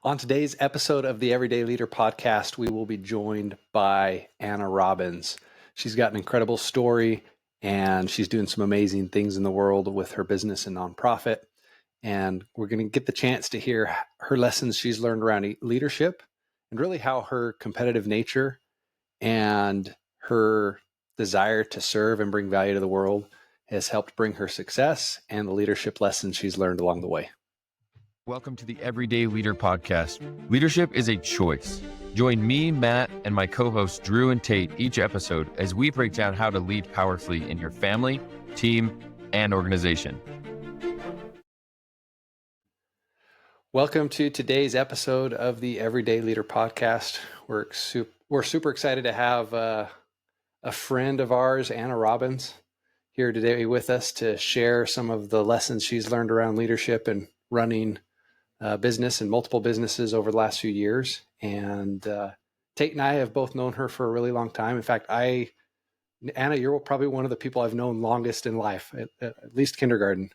On today's episode of the Everyday Leader podcast, we will be joined by Anna Robbins. She's got an incredible story and she's doing some amazing things in the world with her business and nonprofit. And we're going to get the chance to hear her lessons she's learned around leadership and really how her competitive nature and her desire to serve and bring value to the world has helped bring her success and the leadership lessons she's learned along the way. Welcome to the Everyday Leader podcast. Leadership is a choice. Join me, Matt, and my co-hosts Drew and Tate each episode as we break down how to lead powerfully in your family, team, and organization. Welcome to today's episode of the Everyday Leader podcast. We're super excited to have a friend of ours, Anna Robbins, here today with us to share some of the lessons she's learned around leadership and running business and multiple businesses over the last few years. And Tate and I have both known her for a really long time. In fact, Anna, you're probably one of the people I've known longest in life, at least kindergarten.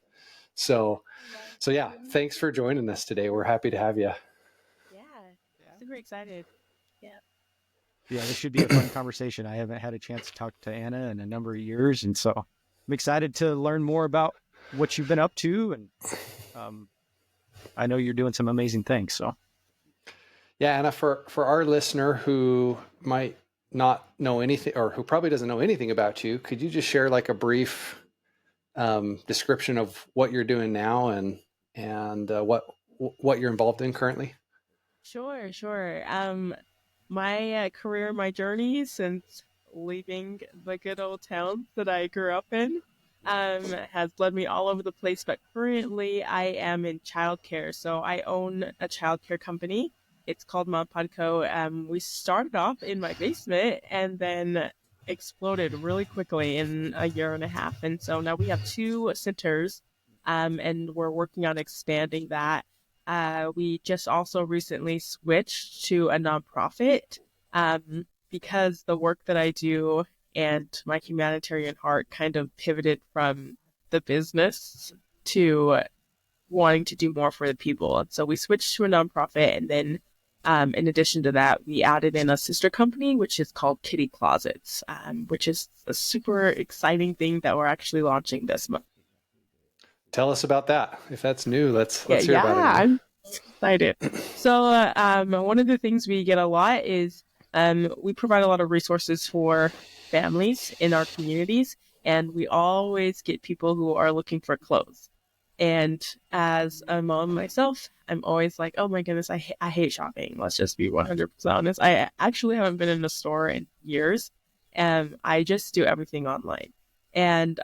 So yeah, thanks for joining us today. We're happy to have you. Yeah, super excited. Yeah, this should be a fun conversation. I haven't had a chance to talk to Anna in a number of years, and so I'm excited to learn more about what you've been up to, and I know you're doing some amazing things. So, yeah, Anna, for our listener who might not know anything, or who probably doesn't know anything about you, could you just share like a brief description of what you're doing now and what you're involved in currently? Sure. My career, my journey since leaving the good old town that I grew up in has led me all over the place, but currently I am in childcare. So I own a childcare company. It's called Mom Pod Co. We started off in my basement and then exploded really quickly in a year and a half. And so now we have 2 centers, and we're working on expanding that. We just also recently switched to a nonprofit because the work that I do and my humanitarian heart kind of pivoted from the business to wanting to do more for the people. And so we switched to a nonprofit, and then in addition to that, we added in a sister company, which is called Kitty Closets, which is a super exciting thing that we're actually launching this month. Tell us about that. If that's new, let's hear about it. Yeah, I'm excited. So one of the things we get a lot is we provide a lot of resources for families in our communities, and we always get people who are looking for clothes. And as a mom myself, I'm always like, oh my goodness, I hate shopping. Let's just be 100% honest. I actually haven't been in a store in years, and I just do everything online. And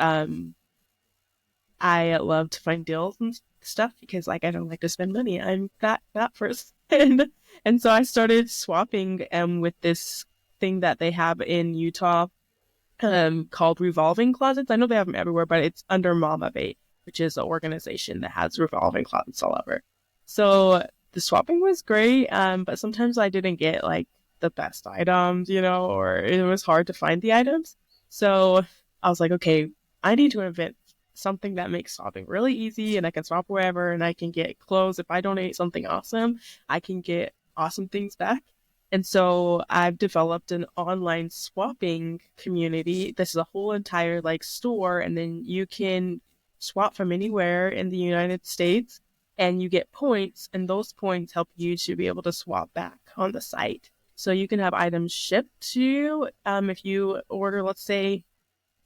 I love to find deals and stuff because, like, I don't like to spend money. I'm that person. And so I started swapping with this thing that they have in Utah called revolving closets. I know they have them everywhere, but it's under Mama Bait, which is an organization that has revolving closets all over. So the swapping was great, but sometimes I didn't get like the best items, or it was hard to find the items. So I was like, okay, I need to invent something that makes swapping really easy, and I can swap wherever, and I can get clothes. If I donate something awesome, I can get awesome things back. And so I've developed an online swapping community. This is a whole entire store, and then you can swap from anywhere in the United States, and you get points, and those points help you to be able to swap back on the site. So you can have items shipped to you. If you order, let's say,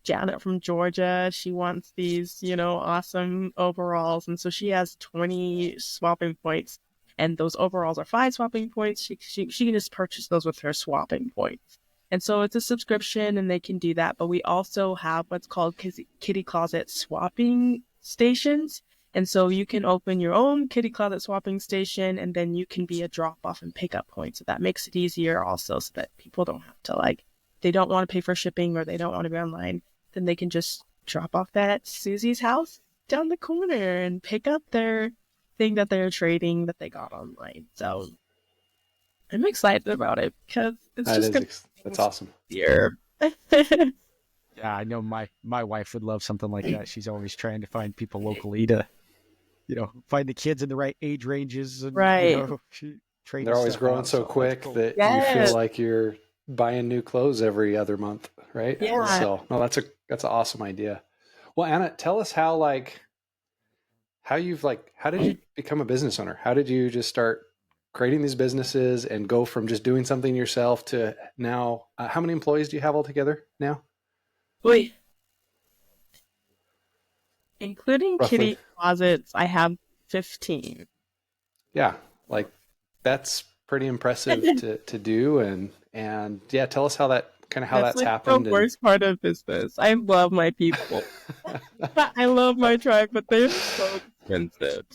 Janet from Georgia, she wants these, awesome overalls. And so she has 20 swapping points, and those overalls are 5 swapping points. She can just purchase those with her swapping points. And so it's a subscription, and they can do that. But we also have what's called Kitty Closet swapping stations. And so you can open your own Kitty Closet swapping station, and then you can be a drop-off and pick-up point. So that makes it easier also, so that people don't have to, they don't want to pay for shipping or they don't want to be online. Then they can just drop off that at Susie's house down the corner and pick up their thing that they're trading that they got online. So I'm excited about it because it's that's awesome. Yeah. yeah, I know my wife would love something like that. She's always trying to find people locally to, find the kids in the right age ranges. And, right. trading They're always stuff growing out. so So that's quick cool. that you Yes. feel like you're buying new clothes every other month, right? Yeah. So no, that's an awesome idea. Well, Anna, tell us how how did you become a business owner? How did you just start creating these businesses and go from just doing something yourself to now? How many employees do you have altogether now? Wait, including Roughly. kitty closets, I have 15. Yeah, like that's pretty impressive to do. And yeah, tell us how That's that's like the happened. And worst part of business. I love my people. I love my tribe, but they're so expensive.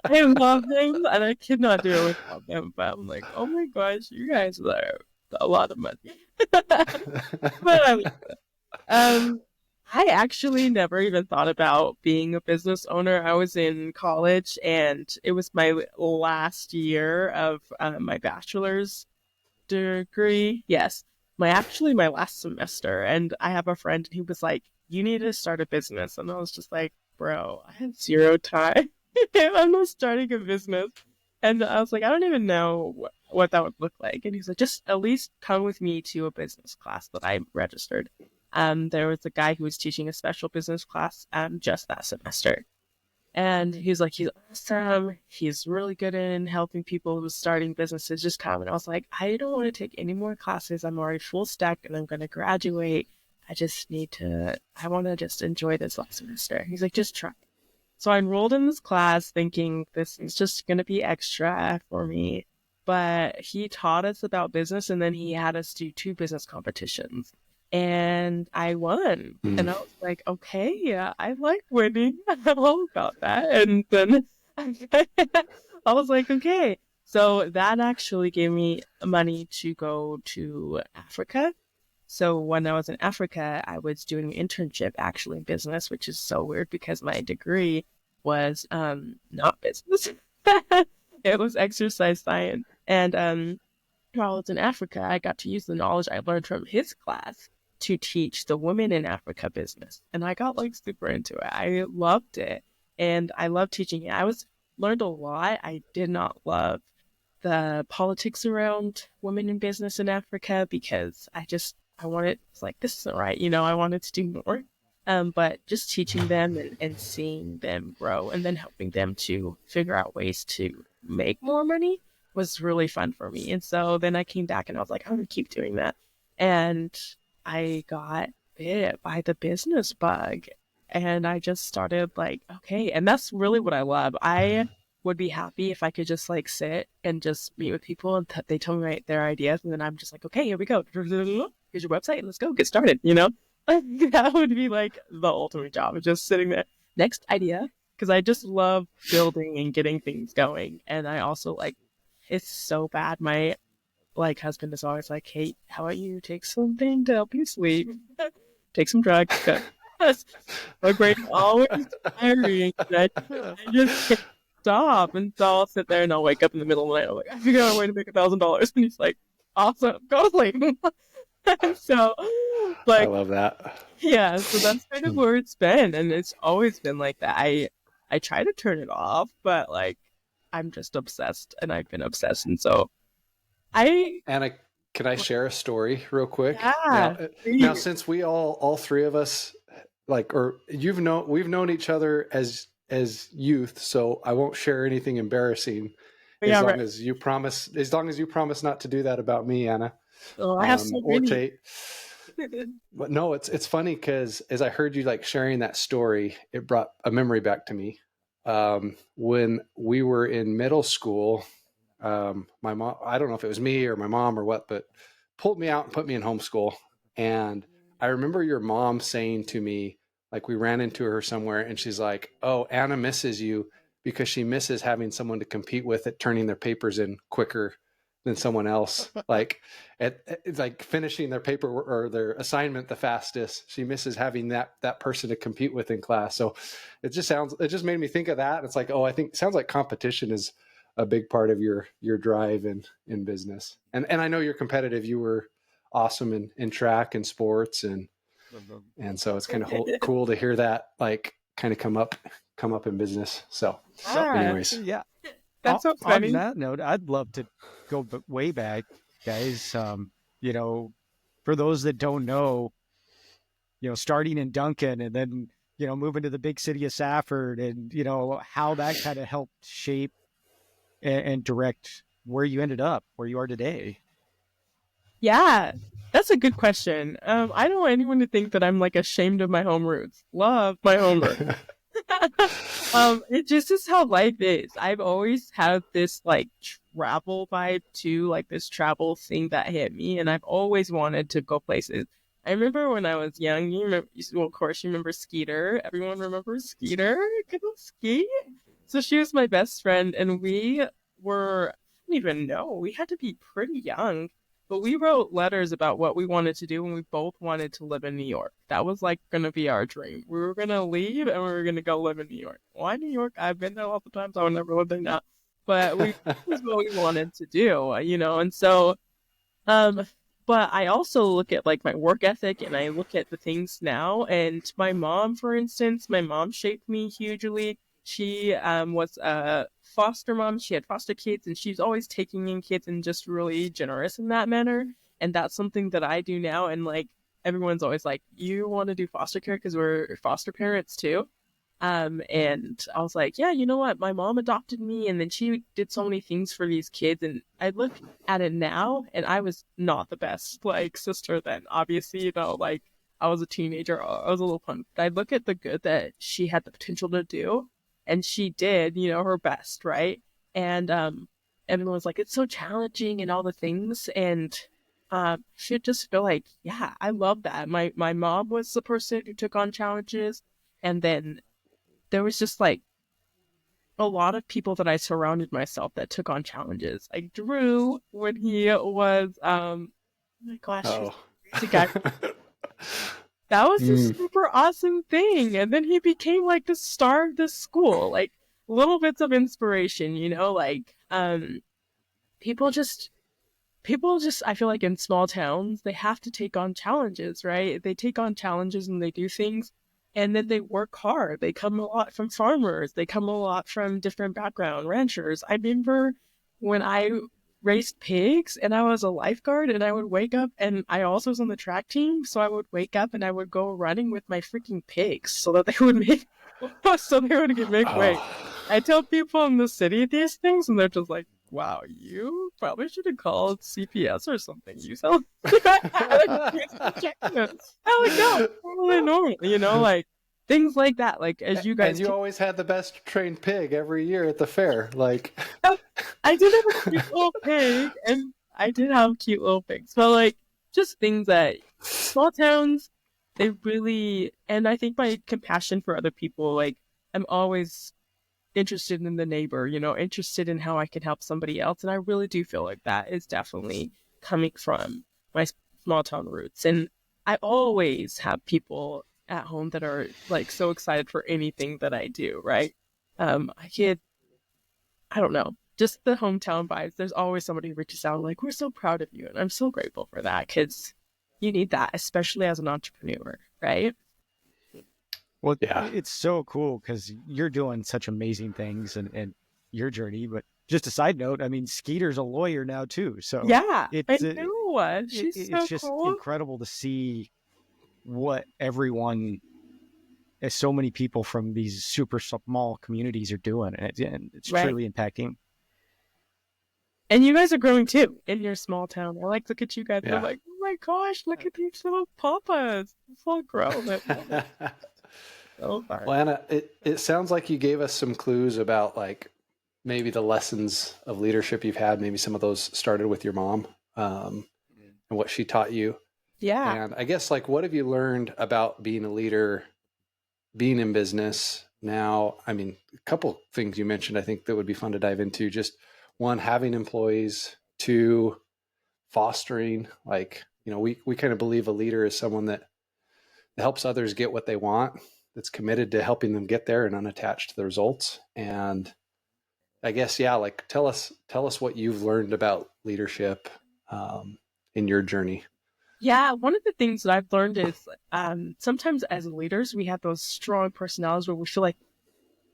I love them, and I cannot do it without them. But I'm like, oh my gosh, you guys are a lot of money. But I Um, I actually never even thought about being a business owner. I was in college, and it was my last year of my bachelor's degree. Yes, my last semester. And I have a friend, and he was like, "You need to start a business," and I was just like, "Bro, I have zero time. I'm not starting a business." And I was like, "I don't even know what that would look like." And he's like, "Just at least come with me to a business class that I registered." There was a guy who was teaching a special business class just that semester. And he's like, he's awesome. He's really good in helping people who are starting businesses. Just come. And I was like, I don't want to take any more classes. I'm already full stack and I'm going to graduate. I want to just enjoy this last semester. He's like, just try. So I enrolled in this class thinking this is just going to be extra for me. But he taught us about business, and then he had us do 2 business competitions. And I won. And I was like, okay, yeah, I like winning. I'm all about that. And then I was like, okay. So that actually gave me money to go to Africa. So when I was in Africa, I was doing an internship actually in business, which is so weird because my degree was not business. It was exercise science. And while I was in Africa, I got to use the knowledge I learned from his class to teach the women in Africa business. And I got like super into it. I loved it. And I loved teaching it. Learned a lot. I did not love the politics around women in business in Africa because I wanted, it's like, this isn't right. I wanted to do more. But just teaching them and seeing them grow and then helping them to figure out ways to make more money was really fun for me. And so then I came back and I was like, I'm going to keep doing that. And I got bit by the business bug and I just started like, okay. And that's really what I love. I would be happy if I could just like sit and just meet with people and they tell me their ideas. And then I'm just like, okay, here we go. Here's your website. Let's go get started. That would be like the ultimate job, just sitting there. Next idea. Because I just love building and getting things going. And I also like, it's so bad. My like husband is always like, hey, how about you take something to help you sleep? Take some drugs. Because my brain's always tiring. And I just can't stop. And so I'll sit there and I'll wake up in the middle of the night. I'm like, I figured out a way to make $1,000. And he's like, awesome, go to sleep. And so, I like, love that. yeah, so that's kind of where it's been. And it's always been like that. I try to turn it off, but like, I'm just obsessed and I've been obsessed. And so I, Anna, can I share a story real quick? yeah, Now, since we all three of us, we've known each other as youth, so I won't share anything embarrassing yeah, as right. long as you promise not to do that about me, Anna, Oh, I have so or many. Tate. But no, it's funny because as I heard you like sharing that story, it brought a memory back to me. When we were in middle school, my mom, I don't know if it was me or my mom or what, but pulled me out and put me in homeschool. And I remember your mom saying to me, like we ran into her somewhere and she's like, oh, Anna misses you because she misses having someone to compete with at turning their papers in quicker than someone else. Like it's like finishing their paper or their assignment the fastest. She misses having that person to compete with in class. So it just made me think of that. It's like, oh, I think it sounds like competition is a big part of your drive in business. And I know you're competitive. You were awesome in track and sports and so it's kind of cool to hear that like kind of come up in business. So Yeah. anyways, Yeah. That's so On funny. that note, I'd love to go way back, guys. You know, for those that don't know, starting in Duncan and then, moving to the big city of Safford, and, how that kind of helped shape and direct where you ended up, where you are today. Yeah, that's a good question. I don't want anyone to think that I'm like ashamed of my home roots. Love my home roots. It just is how life is. I've always had this like travel vibe too, like this travel thing that hit me, and I've always wanted to go places. I remember when I was young, well, of course, you remember Skeeter. Everyone remembers Skeeter. Could ski. So she was my best friend, and we were, I don't even know, we had to be pretty young, but we wrote letters about what we wanted to do, and we both wanted to live in New York. That was like going to be our dream. We were going to leave and we were going to go live in New York. Why New York? I've been there lots of times. I would never live there now. But this was what we wanted to do, and so, um, but I also look at like my work ethic and I look at the things now. And my mom, for instance, my mom shaped me hugely. She was a foster mom. She had foster kids, and she's always taking in kids and just really generous in that manner. And that's something that I do now. And like everyone's always like, "You want to do foster care because we're foster parents too." And I was like, yeah, you know what? My mom adopted me, and then she did so many things for these kids. And I look at it now, and I was not the best like sister then. Obviously, like I was a teenager, I was a little punk. But I look at the good that she had the potential to do, and she did, her best, right? And everyone was like, it's so challenging and all the things, and she just feel like, yeah, I love that. My mom was the person who took on challenges, and then there was just like a lot of people that I surrounded myself that took on challenges. Like Drew, when he was, oh my gosh, Oh. the guy. That was a super awesome thing. And then he became like the star of the school, like little bits of inspiration, like, people just, I feel like in small towns, they have to take on challenges, right? They take on challenges and they do things, and then they work hard. They come a lot from farmers. They come a lot from different background, ranchers. I remember when I raised pigs and I was a lifeguard, and I would wake up, and I also was on the track team. So I would wake up and I would go running with my freaking pigs so that they would make weight. I tell people in the city these things, and they're just like, wow, you probably should have called CPS or something. You sound like no, totally normal, like things like that. Like as you guys, and you always had the best trained pig every year at the fair. Like, I did have a cute little pig, and I did have cute little pigs. But like, just things that small towns, they really, and I think my compassion for other people, like I'm always interested in the neighbor, interested in how I can help somebody else. And I really do feel like that is definitely coming from my small town roots. And I always have people at home that are like so excited for anything that I do, right? I don't know, just the hometown vibes. There's always somebody who reaches out like, we're so proud of you. And I'm so grateful for that, because you need that, especially as an entrepreneur, right? Well, yeah, it's so cool because you're doing such amazing things and your journey. But just a side note, I mean, Skeeter's a lawyer now too. So Yeah, it's I know. She's so it's just cool. incredible to see what everyone, as so many people from these super small communities are doing. And it's Right. truly impacting. And you guys are growing too in your small town. I like look at you guys. Yeah. I'm like, oh my gosh, look at these little papas. It's all grown. So far. Well, Anna, it sounds like you gave us some clues about like maybe the lessons of leadership you've had. Maybe some of those started with your mom, and what she taught you. Yeah. And I guess like, what have you learned about being a leader, being in business now? I mean, a couple things you mentioned, I think that would be fun to dive into. Just one, having employees; two, fostering. Like, we kind of believe a leader is someone that helps others get what they want, that's committed to helping them get there and unattached to the results. And I guess, yeah, like tell us what you've learned about leadership in your journey. Yeah, one of the things that I've learned is sometimes as leaders we have those strong personalities where we feel like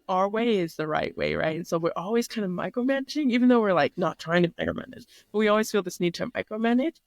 our way is the right way, right? And so we're always kind of micromanaging, even though we're like not trying to micromanage, but we always feel this need to micromanage.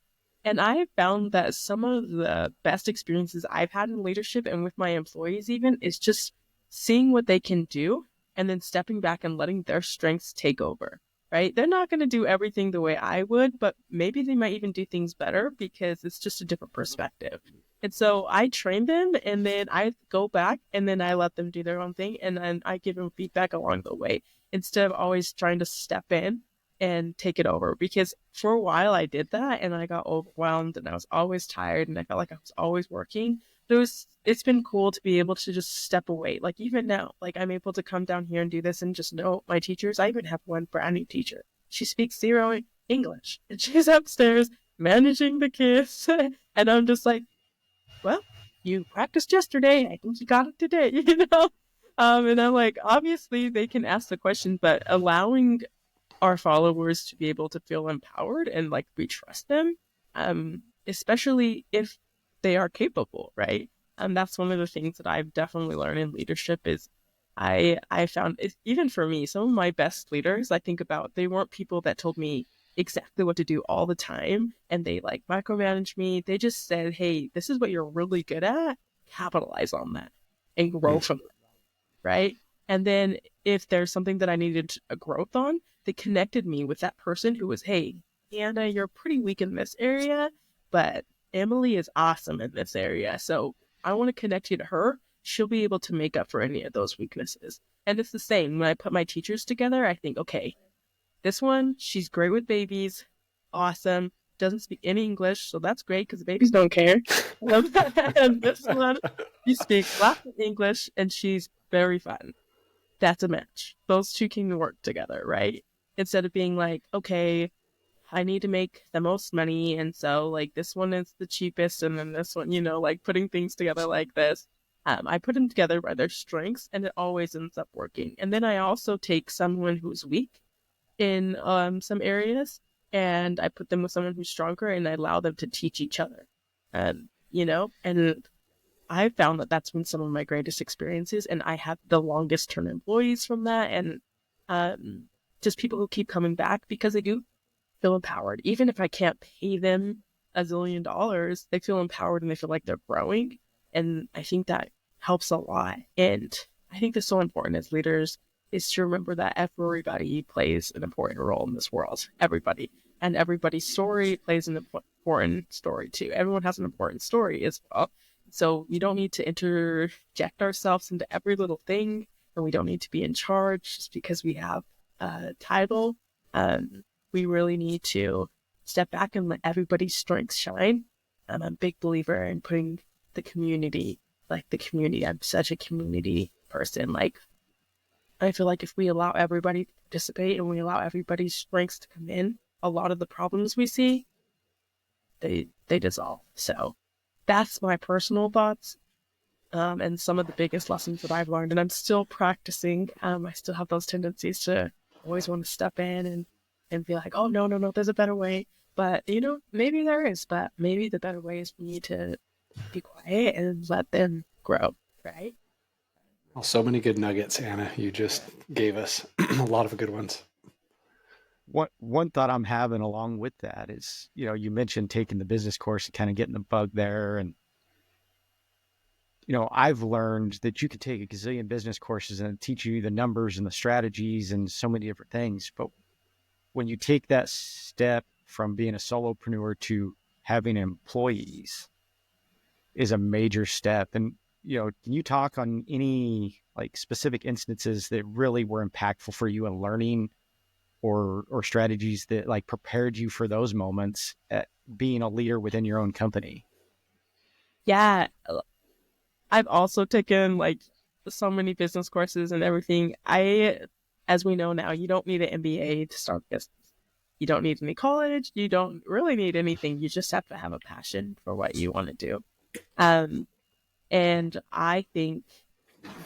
And I have found that some of the best experiences I've had in leadership and with my employees even is just seeing what they can do and then stepping back and letting their strengths take over, right? They're not going to do everything the way I would, but maybe they might even do things better because it's just a different perspective. And so I train them and then I go back and then I let them do their own thing. And then I give them feedback along the way instead of always trying to step in and take it over. Because for a while I did that and I got overwhelmed and I was always tired and I felt like I was always working. It's been cool to be able to just step away. Like even now, like I'm able to come down here and do this and just know my teachers. I even have one brand new teacher. She speaks zero English and she's upstairs managing the kids. And I'm just like, well, you practiced yesterday. I think you got it today, you know? And I'm like, obviously they can ask the question, but allowing our followers to be able to feel empowered and like we trust them, especially if they are capable, right? That's one of the things that I've definitely learned in leadership is I found it, even for me, some of my best leaders I think about, they weren't people that told me exactly what to do all the time and they like micromanage me. They just said, hey, this is what you're really good at, capitalize on that and grow from it, right? And then if there's something that I needed a growth on, they connected me with that person who was, hey, Anna, you're pretty weak in this area, but Emily is awesome in this area. So I want to connect you to her. She'll be able to make up for any of those weaknesses. And it's the same. When I put my teachers together, I think, okay, this one, she's great with babies. Awesome. Doesn't speak any English, so that's great because the babies don't care. And this one, she speaks lots of English and she's very fun. That's a match. Those two can work together, right? Instead of being like, okay, I need to make the most money, and so like this one is the cheapest, and then this one, you know, like putting things together like this. I put them together by their strengths, and it always ends up working. And then I also take someone who's weak in some areas, and I put them with someone who's stronger, and I allow them to teach each other. You know, and I found that that's been some of my greatest experiences, and I have the longest term employees from that, and just people who keep coming back because they do feel empowered. Even if I can't pay them $1 zillion, they feel empowered and they feel like they're growing. And I think that helps a lot. And I think that's so important as leaders is to remember that everybody plays an important role in this world. Everybody. And everybody's story plays an important story too. Everyone has an important story as well. So we don't need to interject ourselves into every little thing, and we don't need to be in charge just because we have a title. We really need to step back and let everybody's strengths shine. I'm a big believer in putting the community, I'm such a community person. Like, I feel like if we allow everybody to participate and we allow everybody's strengths to come in, a lot of the problems we see, they dissolve. So that's my personal thoughts. And some of the biggest lessons that I've learned, and I'm still practicing. I still have those tendencies to always want to step in and be like, oh, no, there's a better way. But, you know, maybe there is, but maybe the better way is for me to be quiet and let them grow, right? Well, so many good nuggets, Anna. You just gave us a lot of good ones. One thought I'm having along with that is, you know, you mentioned taking the business course and kind of getting the bug there. And, you know, I've learned that you could take a gazillion business courses and teach you the numbers and the strategies and so many different things. But when you take that step from being a solopreneur to having employees is a major step. And, you know, can you talk on any like specific instances that really were impactful for you in learning or strategies that like prepared you for those moments at being a leader within your own company? Yeah. I've also taken like so many business courses and everything. As we know now, you don't need an MBA to start a business. You don't need any college. You don't really need anything. You just have to have a passion for what you want to do. And I think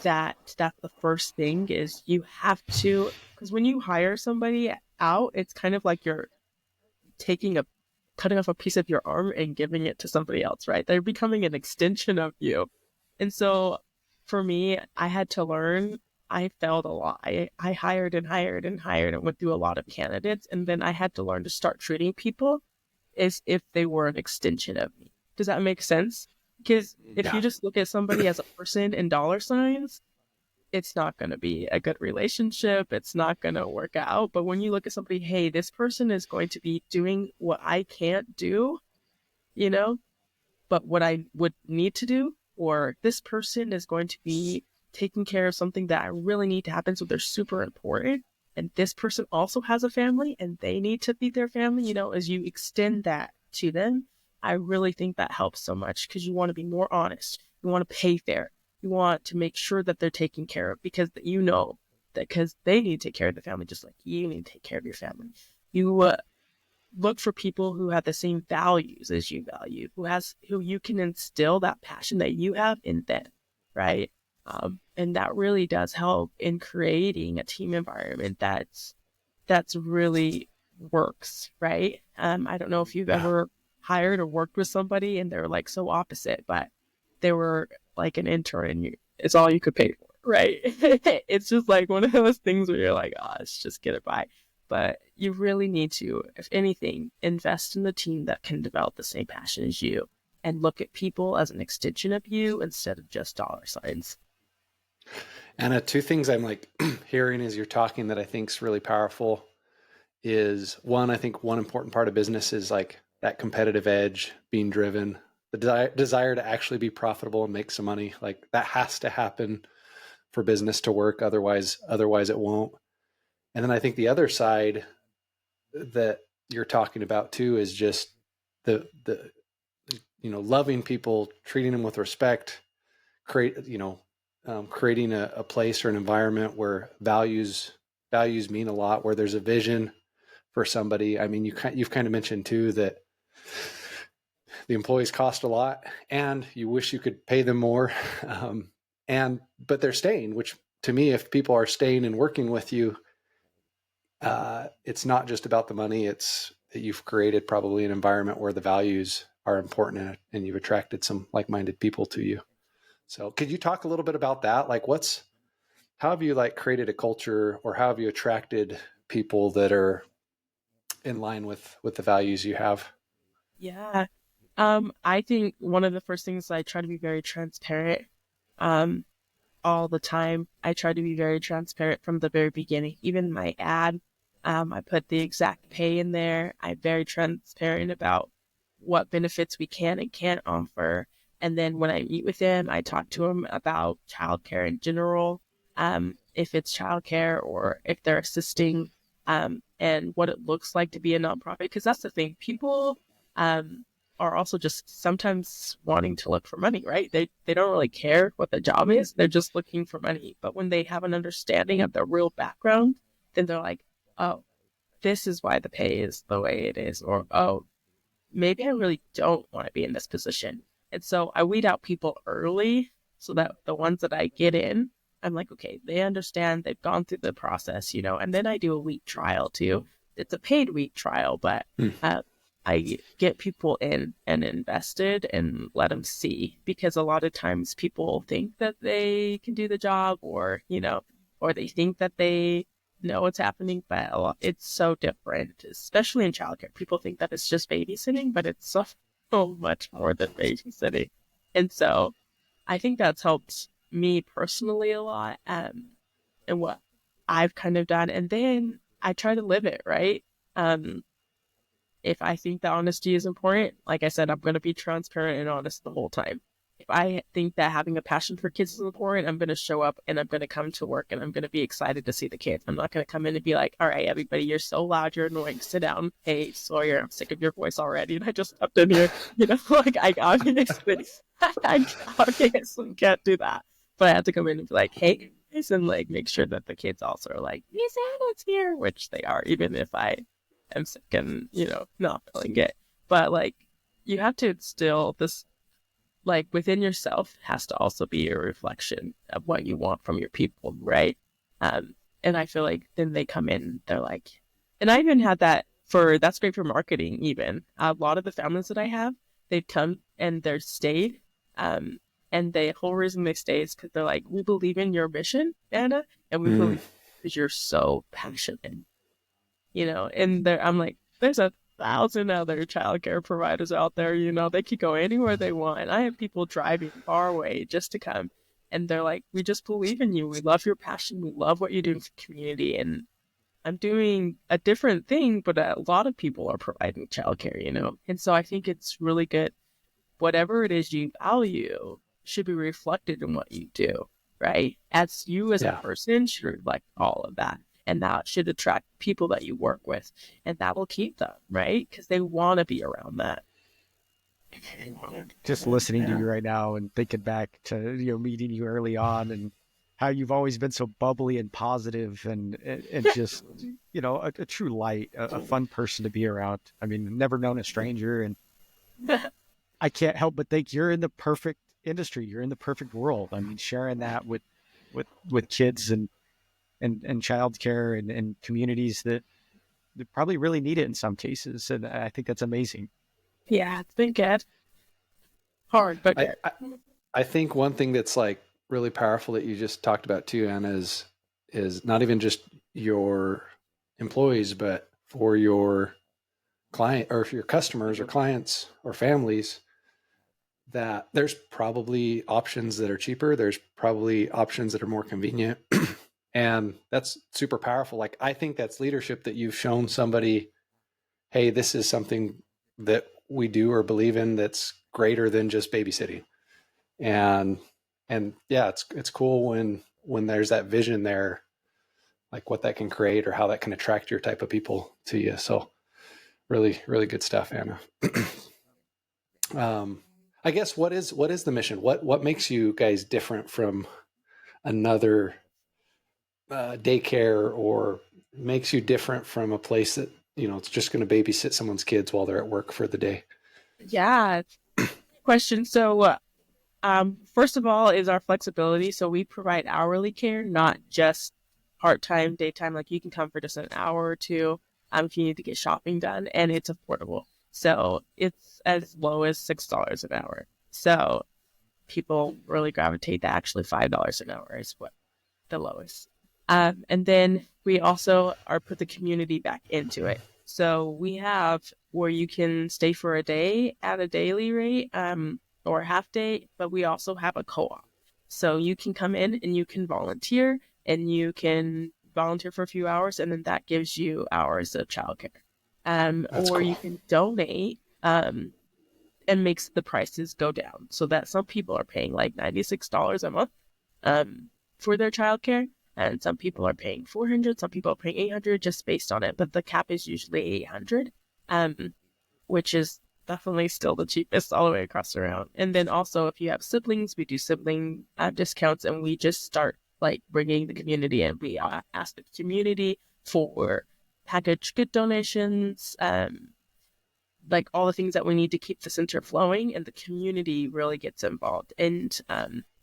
that that's the first thing is you have to, because when you hire somebody out, it's kind of like you're cutting off a piece of your arm and giving it to somebody else, right? They're becoming an extension of you. And so for me, I had to learn I failed a lot. I hired and hired and hired and went through a lot of candidates. And then I had to learn to start treating people as if they were an extension of me. Does that make sense? Because if Yeah. you just look at somebody as a person in dollar signs, it's not going to be a good relationship. It's not going to work out. But when you look at somebody, hey, this person is going to be doing what I can't do, you know, but what I would need to do, or this person is going to be taking care of something that I really need to happen. So they're super important. And this person also has a family and they need to feed their family, as you extend that to them, I really think that helps so much because you want to be more honest. You want to pay fair. You want to make sure that they're taken care of because that because they need to take care of the family just like you need to take care of your family. You look for people who have the same values as you value, who you can instill that passion that you have in them, right? And that really does help in creating a team environment that's really works, right? I don't know if you've Yeah. ever hired or worked with somebody and they're like so opposite, but they were like an intern and it's all you could pay for, right? It's just like one of those things where you're like, oh, let's just get it by. But you really need to, if anything, invest in the team that can develop the same passion as you and look at people as an extension of you instead of just dollar signs. Anna, two things I'm like hearing as you're talking that I think is really powerful is one, I think one important part of business is like that competitive edge, being driven, the desire to actually be profitable and make some money. Like that has to happen for business to work. Otherwise it won't. And then I think the other side that you're talking about too is just the loving people, treating them with respect, creating a place or an environment where values mean a lot, where there's a vision for somebody. I mean, you've kind of mentioned too that the employees cost a lot, and you wish you could pay them more, but they're staying. Which to me, if people are staying and working with you, it's not just about the money. It's that you've created probably an environment where the values are important and you've attracted some like-minded people to you. So could you talk a little bit about that? Like how have you like created a culture or how have you attracted people that are in line with the values you have? Yeah. I think one of the first things I try to be very transparent. All the time. I try to be very transparent from the very beginning. Even my ad, I put the exact pay in there. I'm very transparent about what benefits we can and can't offer. And then when I meet with them, I talk to them about childcare in general, if it's childcare or if they're assisting, and what it looks like to be a nonprofit. Because that's the thing. People are also just sometimes wanting to look for money, right? They don't really care what the job is. They're just looking for money. But when they have an understanding of their real background, then they're like, oh, this is why the pay is the way it is. Or, oh, maybe I really don't want to be in this position. And so I weed out people early so that the ones that I get in, I'm like, okay, they understand, they've gone through the process, and then I do a week trial too. It's a paid week trial, but I get people in and invested and let them see, because a lot of times people think that they can do the job or they think that they know what's happening, but it's so different, especially in childcare. People think that it's just babysitting, but it's so much more than babysitting. And so I think that's helped me personally a lot, and what I've kind of done. And then I try to live it, right? If I think that honesty is important, like I said, I'm going to be transparent and honest the whole time. If I think that having a passion for kids is important, I'm going to show up and I'm going to come to work and I'm going to be excited to see the kids. I'm not going to come in and be like, all right, everybody, you're so loud, you're annoying, sit down. Hey, Sawyer, I'm sick of your voice already. And I just stepped in here, like I obviously can't do that. But I have to come in and be like, hey, guys, and like make sure that the kids also are like, Miss Anna's here, which they are, even if I am sick and, not feeling it. But like, you have to instill this, like within yourself has to also be a reflection of what you want from your people, right? And I feel like then they come in, they're like, and I even had that's great for marketing even. A lot of the families that I have, they've come and they're stayed, and And the whole reason they stay is because they're like, we believe in your mission, Anna, and we believe because you're so passionate, and I'm like, there's 1,000 other childcare providers out there, they could go anywhere they want. I have people driving far away just to come, and they're like, we just believe in you. We love your passion. We love what you do for the community. And I'm doing a different thing, but a lot of people are providing childcare, and so I think it's really good. Whatever it is you value should be reflected in what you do, right? As you as a person should reflect all of that. And that should attract people that you work with. And that will keep them, right? Because they want to be around that. Just listening to you right now and thinking back to, meeting you early on and how you've always been so bubbly and positive and just, a true light, a fun person to be around. I mean, never known a stranger. And I can't help but think you're in the perfect industry. You're in the perfect world. I mean, sharing that with kids and childcare and communities that probably really need it in some cases. And I think that's amazing. Yeah, it's been good. Hard, but good. I think one thing that's like really powerful that you just talked about too, Anna, is not even just your employees, but for your client or for your customers or clients or families, that there's probably options that are cheaper. There's probably options that are more convenient. And that's super powerful. Like, I think that's leadership, that you've shown somebody, hey, this is something that we do or believe in that's greater than just babysitting. And yeah, it's cool when there's that vision there, like what that can create or how that can attract your type of people to you. So really, really good stuff, Anna. I guess what is the mission? What makes you guys different from another daycare, or makes you different from a place that, it's just going to babysit someone's kids while they're at work for the day? Yeah. Question. So, first of all is our flexibility. So we provide hourly care, not just part-time, daytime. Like, you can come for just an hour or two if you need to get shopping done, and it's affordable. So it's as low as $6 an hour. So people really gravitate to actually $5 an hour is what the lowest. And then we also put the community back into it. So we have where you can stay for a day at a daily rate or a half day, but we also have a co-op. So you can come in and you can volunteer, and you can volunteer for a few hours, and then that gives you hours of childcare. Or cool. You can donate and makes the prices go down, so that some people are paying like $96 a month for their childcare, and some people are paying $400, some people are paying $800, just based on it. But the cap is usually $800, which is definitely still the cheapest all the way across around. And then also, if you have siblings, we do sibling discounts, and we just start like bringing the community in. We ask the community for packaged good donations, like all the things that we need to keep the center flowing, and the community really gets involved. And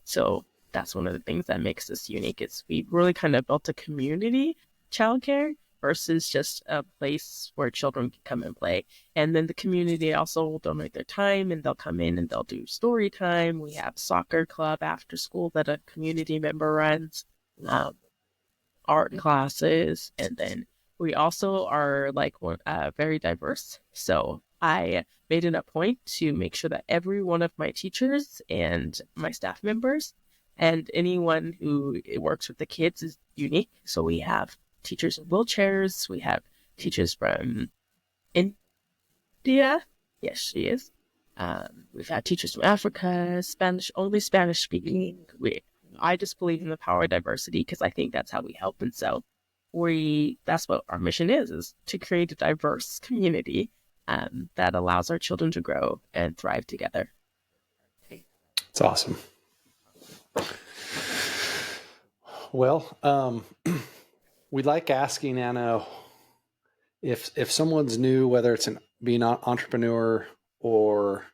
so that's one of the things that makes us unique, is we really kind of built a community childcare versus just a place where children can come and play. And then the community also will donate their time, and they'll come in and they'll do story time. We have soccer club after school that a community member runs, art classes, and then we also are like very diverse. So I made it a point to make sure that every one of my teachers and my staff members and anyone who works with the kids is unique. So we have teachers in wheelchairs. We have teachers from India. Yes, she is. We've had teachers from Africa, only Spanish speaking. I just believe in the power of diversity, because I think that's how we help. And so that's what our mission is to create a diverse community that allows our children to grow and thrive together. It's awesome. Well, we like asking, Anna, if someone's new, whether it's being an entrepreneur, or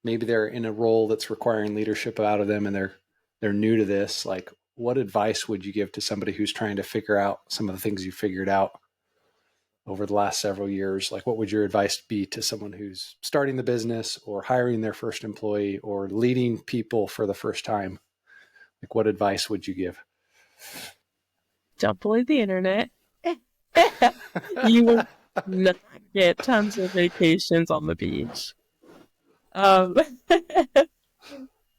maybe they're in a role that's requiring leadership out of them and they're new to this, like, what advice would you give to somebody who's trying to figure out some of the things you figured out over the last several years? Like, what would your advice be to someone who's starting the business or hiring their first employee or leading people for the first time? Like, what advice would you give? Don't believe the internet. You will not get tons of vacations on the beach. Um,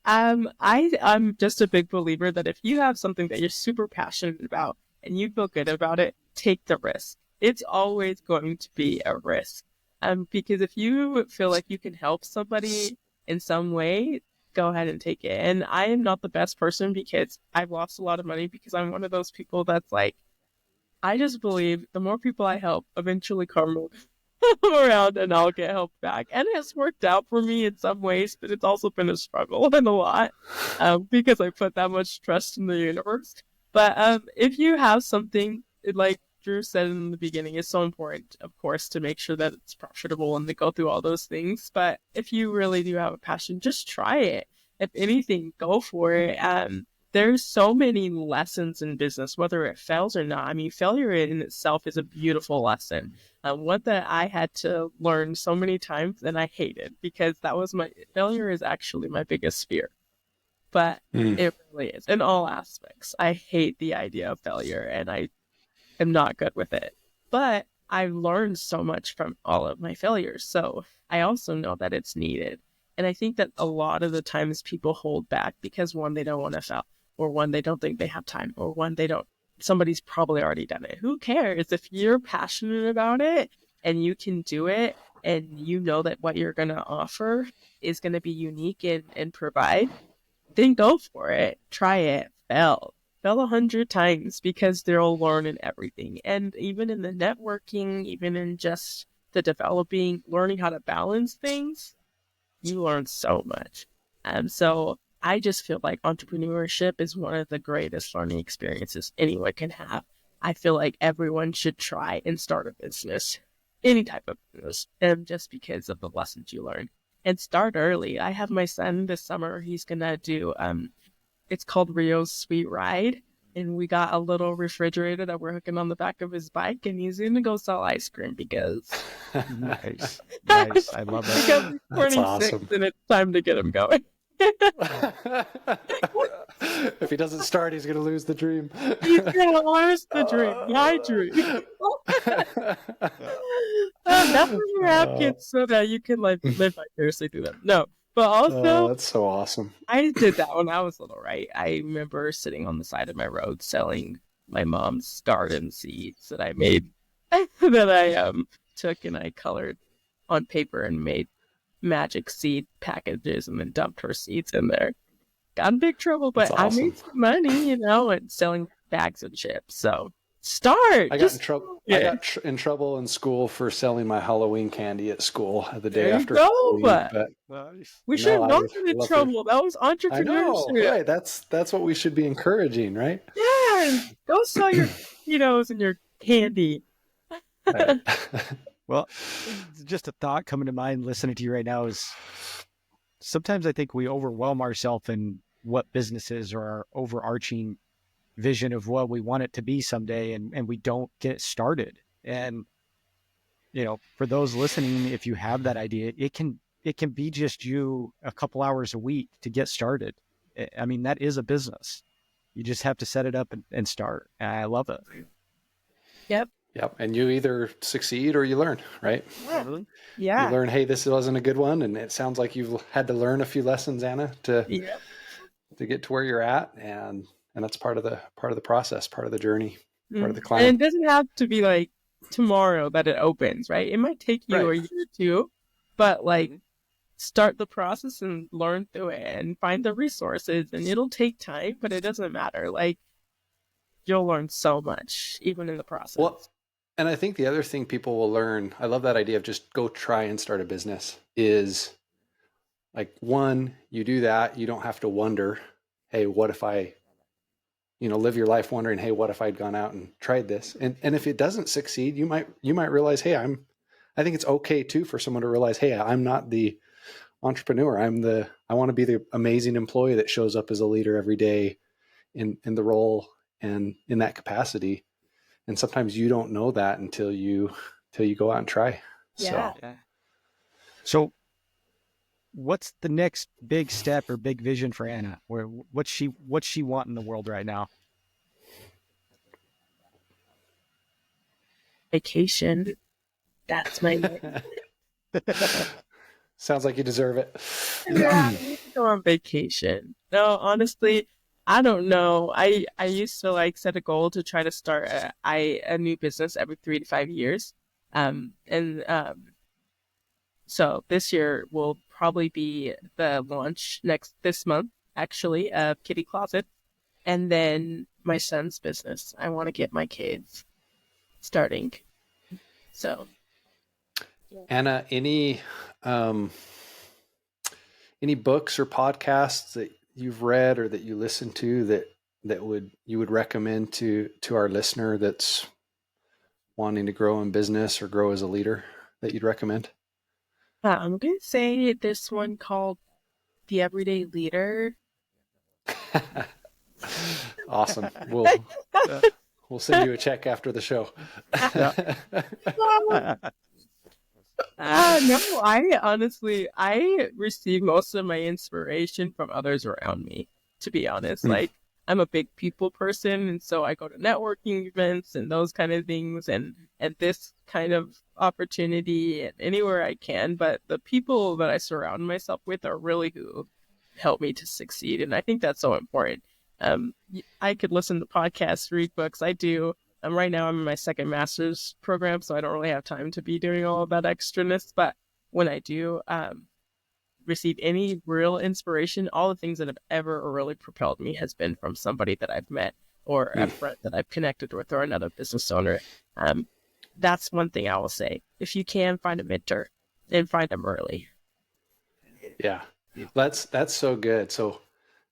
I'm just a big believer that if you have something that you're super passionate about and you feel good about it, take the risk. It's always going to be a risk. Because if you feel like you can help somebody in some way, go ahead and take it. And I am not the best person because I've lost a lot of money because I'm one of those people that's like, I just believe the more people I help, eventually karma will come around and I'll get help back. And it's worked out for me in some ways, but it's also been a struggle and a lot because I put that much trust in the universe. But if you have something, like Drew said in the beginning, it's so important, of course, to make sure that it's profitable and to go through all those things. But if you really do have a passion, just try it. If anything, go for it. There's so many lessons in business, whether it fails or not. I mean, failure in itself is a beautiful lesson. One that I had to learn so many times and I hated because failure is actually my biggest fear. But it really is in all aspects. I hate the idea of failure and I am not good with it. But I learned so much from all of my failures. So I also know that it's needed. And I think that a lot of the times people hold back because one, they don't want to fail, or one, they don't think they have time, or one, somebody's probably already done it. Who cares? If you're passionate about it and you can do it and you know that what you're going to offer is going to be unique and provide, then go for it. Try it. Fail 100 times because they'll learn in everything. And even in the networking, even in just the developing, learning how to balance things, you learn so much. So I just feel like entrepreneurship is one of the greatest learning experiences anyone can have. I feel like everyone should try and start a business, any type of business, and just because of the lessons you learn. And start early. I have my son this summer. He's gonna do it's called Rio's Sweet Ride. And we got a little refrigerator that we're hooking on the back of his bike, and he's gonna go sell ice cream because Nice. Nice. I love it. because he's That's 26 awesome. and it's time to get him going. If he doesn't start, he's going to lose the dream. He's gonna lose the dream, my dream. That's why you have kids so that you can like live vicariously through them. No, but also that's so awesome. I did that when I was little, right? I remember sitting on the side of my road selling my mom's garden seeds that I made, that I took and I colored on paper and made magic seed packages and then dumped her seeds in there. Got in big trouble, but That's I awesome. made some money, and selling bags of chips. So start. I got Just in trouble. yeah. I got in trouble in school for selling my Halloween candy at school the day There you after go. Halloween. But Nice. We No, should have I not would been in love to- trouble. That was I know, entrepreneurship. right? That's what we should be encouraging, right? Yeah, go sell your Cheetos and your candy. Right. Well, just a thought coming to mind listening to you right now is sometimes I think we overwhelm ourselves in what business is or our overarching vision of what we want it to be someday, and we don't get started. And, for those listening, if you have that idea, it can be just you a couple hours a week to get started. I mean, that is a business. You just have to set it up and start. And I love it. Yep. Yep. And you either succeed or you learn, right? Really? Yeah. You learn, hey, this wasn't a good one. And it sounds like you've had to learn a few lessons, Anna, to get to where you're at. And that's part of the process, part of the journey, part of the climb. And it doesn't have to be like tomorrow that it opens, right? It might take you Right. a year or two, but like start the process and learn through it and find the resources, and it'll take time, but it doesn't matter. Like you'll learn so much even in the process. Well, and I think the other thing people will learn, I love that idea of just go try and start a business, is like, one, you do that, you don't have to wonder, hey, what if I, live your life wondering, hey, what if I'd gone out and tried this? And if it doesn't succeed, you might realize, hey, I think it's okay too for someone to realize, hey, I'm not the entrepreneur. I want to be the amazing employee that shows up as a leader every day in the role and in that capacity. And sometimes you don't know that until you go out and try. Yeah. So So what's the next big step or big vision for Anna? What's she want in the world right now? Vacation. That's my sounds like you deserve it. yeah, I need to go on vacation. No, honestly, I don't know. I used to like set a goal to try to start a new business every 3 to 5 years. And so this year will probably be the launch this month, actually, of Kitty Closet. And then my son's business. I want to get my kids starting. So Anna, any books or podcasts that you've read or that you listen to that you would recommend to our listener that's wanting to grow in business or grow as a leader that you'd recommend? I'm gonna say this one called The Everyday Leader. Awesome. We'll send you a check after the show. No, I receive most of my inspiration from others around me, to be honest. Like, I'm a big people person, and so I go to networking events and those kind of things, and this kind of opportunity and anywhere I can. But the people that I surround myself with are really who help me to succeed, and I think that's so important. I could listen to podcasts, read books. I do. Right now, I'm in my second master's program, so I don't really have time to be doing all of that extraness. But when I do receive any real inspiration, all the things that have ever really propelled me has been from somebody that I've met or a friend that I've connected with or another business owner. That's one thing I will say. If you can find a mentor, then find them early. Yeah, that's so good. So,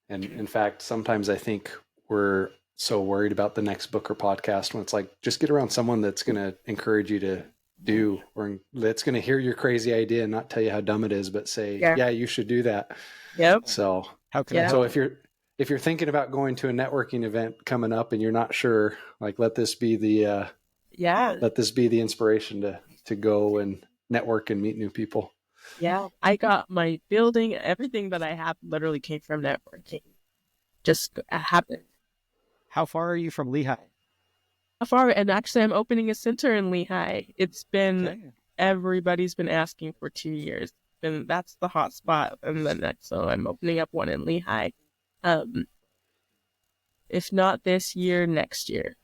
and in fact, sometimes I think we're so worried about the next book or podcast when it's like, just get around someone that's going to encourage you to do, or that's going to hear your crazy idea and not tell you how dumb it is, but say, yeah, you should do that. Yep. So how can I help? So if you're thinking about going to a networking event coming up and you're not sure, like, let this be the inspiration to go and network and meet new people. Yeah, I got my building, everything that I have literally came from networking. Just happened. How far are you from Lehigh? How far? And actually, I'm opening a center in Lehigh. It's been, everybody's been asking for 2 years. And that's the hot spot. And then so I'm opening up one in Lehigh. If not this year, next year.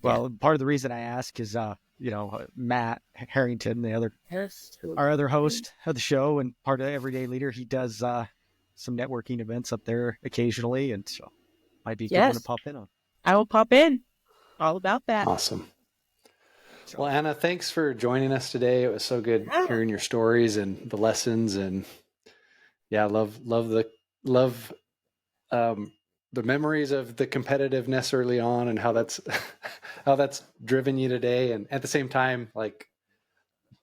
Well, part of the reason I ask is, Matt Harrington, our other host of the show and part of Everyday Leader, he does some networking events up there occasionally, and so might be a good one to pop in on. I will pop in. All about that. Awesome. Well, Anna, thanks for joining us today. It was so good hearing your stories and the lessons, and love the memories of the competitiveness early on and how that's driven you today. And at the same time, like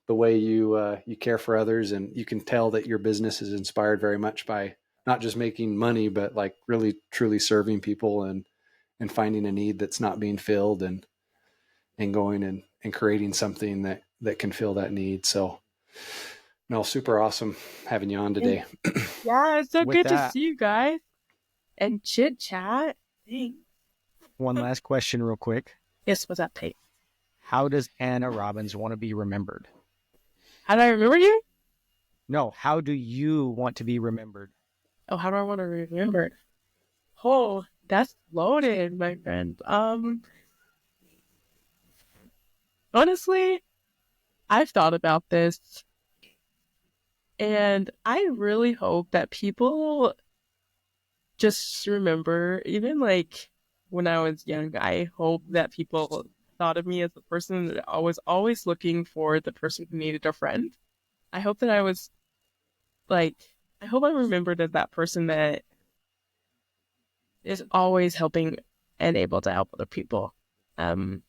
the way you care for others, and you can tell that your business is inspired very much by not just making money, but like really truly serving people and finding a need that's not being filled and going and creating something that can fill that need. So no, super awesome having you on today. Yeah, it's so good to see you guys and chit chat. One last question real quick. Yes, what's up, Pete? How does Anna Robbins want to be remembered? How do I remember you? No, how do you want to be remembered? Oh, how do I want to be remembered? Oh, that's loaded, my friend. Honestly, I've thought about this, and I really hope that people just remember, even like when I was young, I hope that people thought of me as the person that I was always looking for, the person who needed a friend. I hope that I was like, I hope I'm remembered as that person that is always helping and able to help other people. And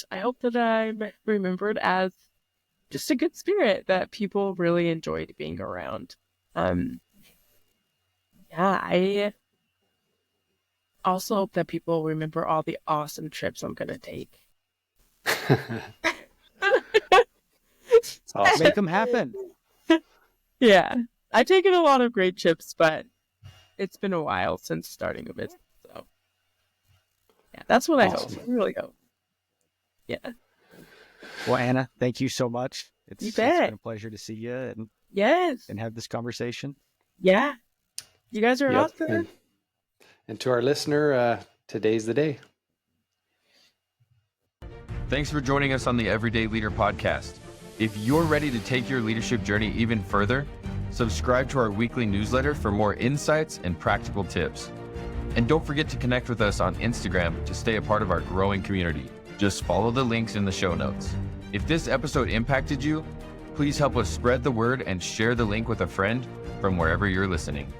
I hope that I'm remembered as just a good spirit that people really enjoyed being around. also hope that people remember all the awesome trips I'm going to take. It's awesome. Make them happen. Yeah. I've taken a lot of great trips, but it's been a while since starting a business. So, yeah, that's what I hope. Awesome. I really hope. Yeah. Well, Anna, thank you so much. It's You been bet. a pleasure to see you Yes. and have this conversation. Yeah. You guys are Yep. awesome. And to our listener, today's the day. Thanks for joining us on the Everyday Leader podcast. If you're ready to take your leadership journey even further, subscribe to our weekly newsletter for more insights and practical tips. And don't forget to connect with us on Instagram to stay a part of our growing community. Just follow the links in the show notes. If this episode impacted you, please help us spread the word and share the link with a friend from wherever you're listening.